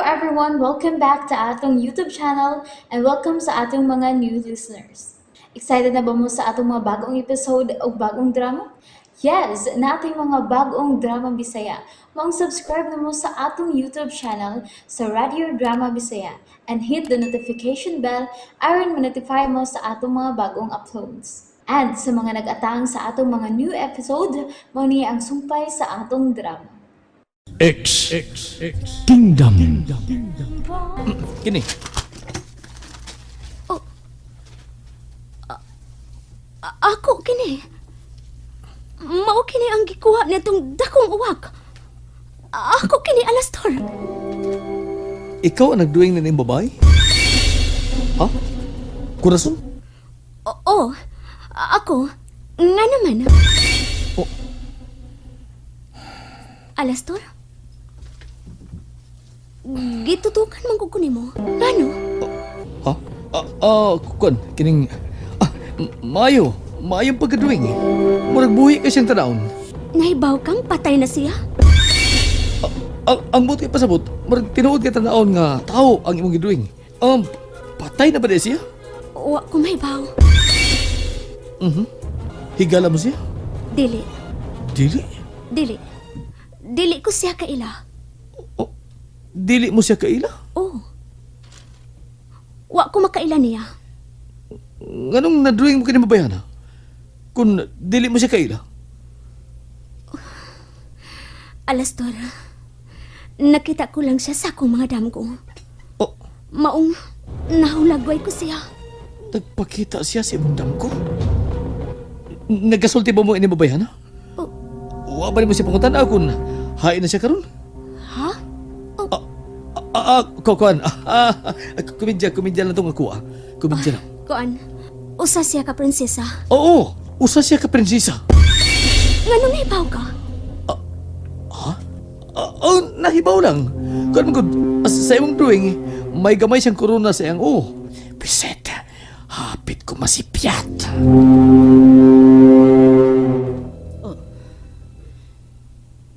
everyone, welcome back to atong YouTube channel and welcome sa atong mga new listeners. Excited na ba mo sa atong mga bagong episode o bagong drama? Yes, na ating mga bagong drama Bisaya. Subscribe na mo sa atong YouTube channel sa Radio Drama Bisaya and hit the notification bell aron ma-notify mo sa atong mga bagong uploads. And sa mga nag-atang sa atong mga new episode, mo niya ang sumpay sa atong drama. X Kingdom. Kini. Ako kini. Mao kini ang gikuha nitong dakong uwak. Ako kini Alastor. Ikaw ang nagduwing na ning babae? Ha? Kurason? Oo. Ako. Nga naman. Oh. Alastor? Gitutukan man ko kunimo. Ngano? Ha? Kuan, kining... Mayo. Mayong pagkaduwing. Murag buhi ka siyang tanaon. Nahibaw kang patay na siya? Ang buti pasabot, murag tinuod ka tanaon nga tao ang imong giduwing. Patay na ba di siya? Wa ko mahibaw. Higala mo siya? Dili. Dili? Dili. Dili ko siya kaila. Dili mo siya kaila? Oo. Wa ko makaila niya. Nganong naduwing mo kinimabayan ha? Kung dili mo siya kaila? Alastor, nakita ko lang siya sa akong mga damgo. Oh, Maong nahulagway ko siya. nagpakita siya sa imong damko? Nagasulti ba mo inimabayan ha? Oh. Wa ba mo siya pangutan kung hain na siya karon? Ha? Kuan. Kumidya lang itong ako Kumidya lang. Kuan, usa siya ka prinsesa. Oo, usa siya ka prinsesa. Ngano nahibaw ka? Nahibaw lang. Kuan magod, sa imong drawing, may gamay siyang korona sa iyang Biset, hapit ko masipyat.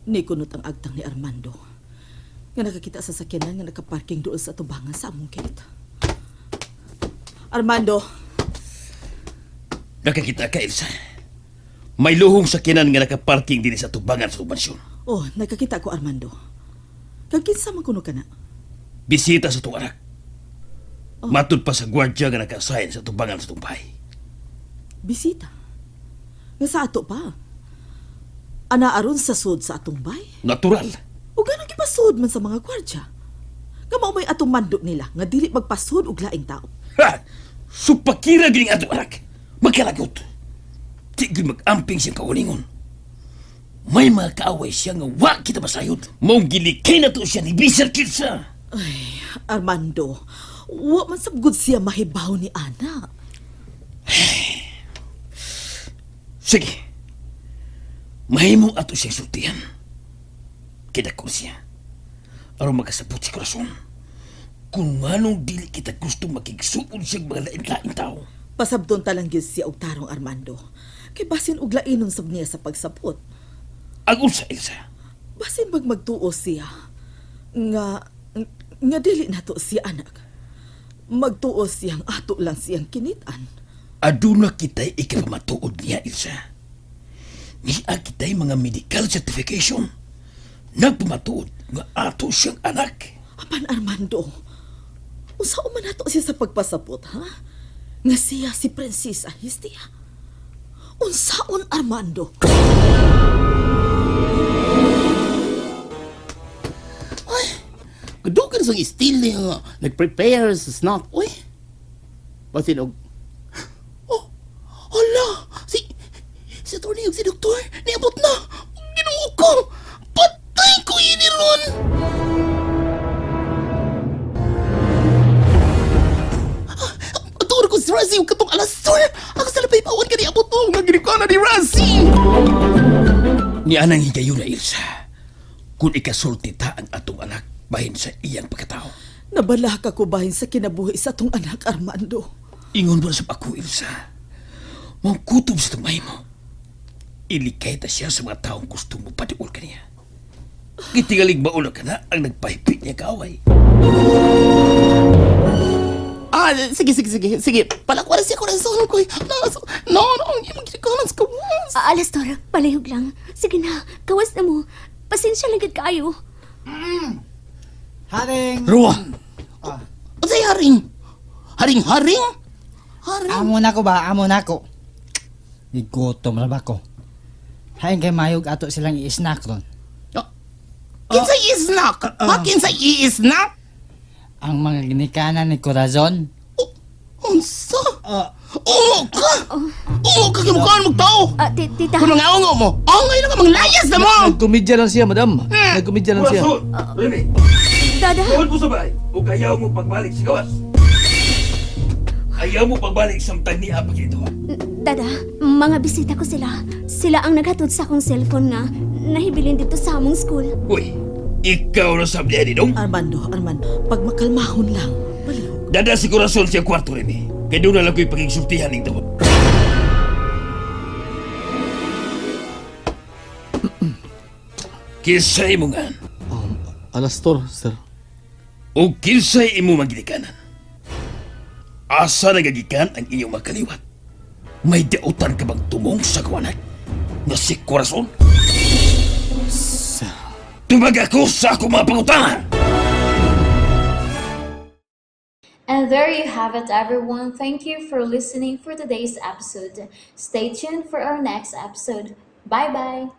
Ni kunot ang agtang ni Armando nga nakakita sa sakyanan nga nakaparking doon sa tubangan sa among gate. Armando, Nakakita ka, Elsa. May luhong sakyanan nga nakaparking din sa tubangan sa mansyon. nakakita ko Armando. Kag kinsa man kuno kana? Bisita sa tuwarak. Matud pa sa gwardya nga naka-assign sa tubangan sa tumbay. Bisita. Nga sa ato pa. Ana aron sa sud sa atong bay. Natural. O gano'ng gipasud man sa mga gwardya. Kamao may atong mandok nila nga dili magpasud og laing tao. Ha! Supakira gining ato anak. Magkalagot. Tigil mag-amping siyang kaulingon. May mga kaaway siya nga wa kita masayod. Maong gilikay na to siya ni Bisar Kilsa. Ay, Armando, wa man sabgud siya mahibaw ni ana. Sige. Mahimo ato siyang sultihan. Kidakon siya. Aron makasabot si Corazon. Kung anong dili kita gusto makigsuon siyang mga lain-lain tao. Pasabdon talang gyud siya og tarong Armando. Kay basin og lainon sab niya sa pagsabot. Agon sa Elsa. Basin bag magtuo siya nga dili nato siya anak. Magtuo siyang ato lang siyang kinitan. Aduna kita'y ikapamatuod niya, Elsa. Niya kita'y mga medical certification. Nagpamatuod nga ato siyang anak. Apan Armando, unsaon man nato siya sa pagpasabot, ha? Nga siya si Prinsesa Histia. Unsaon Armando? Kadugan sa istil niya nga nag-prepare sa snack. Uy, pasinog. Oh, hala, si attorney yung si doktor, niabot na. Ginoo ko, patay ko ini ron. Ator ko si Razzie yung katong Alastor. Ako sa labay pawan ka niabot mo. Nga giniko na ni Razzie. Ni anang higayon na, Elsa. Kung ikasulti ta ang atong anak, bahin sa iyang pagkatao. Nabala ka ko bahin sa kinabuhi sa tong anak Armando. Ingon mo na sa ako, Elsa. Mga kutob sa tumay mo. Ilikay ta siya sa mga taong gusto mo patiul ka niya. Gitingalig mauna ka na ang nagpahipit niya kaaway. Sige. Palakwaran siya korason ko. No, ang iyong ginikanan sa kawas. Alastor, palihog lang. Sige na, kawas na mo. Pasensya lang gid kaayo. Haring! Ruwa! Ano sa'yo, Haring? Haring? Haring? Amo na ko ba? Amo na ko. Igutom na ba ko? Hain kay mayog ato silang i-snack ron. Kinsa i-snack? Kinsa i-snack? Ang mga ginikanan ni Corazon. Unsa? Ungo ka! Ungo ka kimukhaan mong tao! Tita, Kung mga ungo mo, angay lang ang mga layas na mo! Nagkomedya lang siya, madam. Nagkomedya lang siya. Remy, Dada, tawad mo sa bahay o ayaw mo pagbalik sa gawas. Ayaw mo pagbalik samtang niya pa ito. Dada, mga bisita ko sila. Sila ang naghatod sa akong cellphone nga nahibilin dito sa among school. Uy, ikaw na sabi ni Dong. Armando, pag makalmahon lang, palihog. Dada si Corazon siya kwarto, Remy. Kaya doon na lang ko'y pagigsultihan ng tawad. Kinsay mo nga, Alastor, sir. o kinsay imo magilikanan. Asa nagagikan ang inyong makaliwat? May dautan ka bang tumong sa kawanag na si Corazon? Sir. Tumag ako sa akong mga pangutangan! And there you have it, everyone. Thank you for listening for today's episode. Stay tuned for our next episode. Bye bye.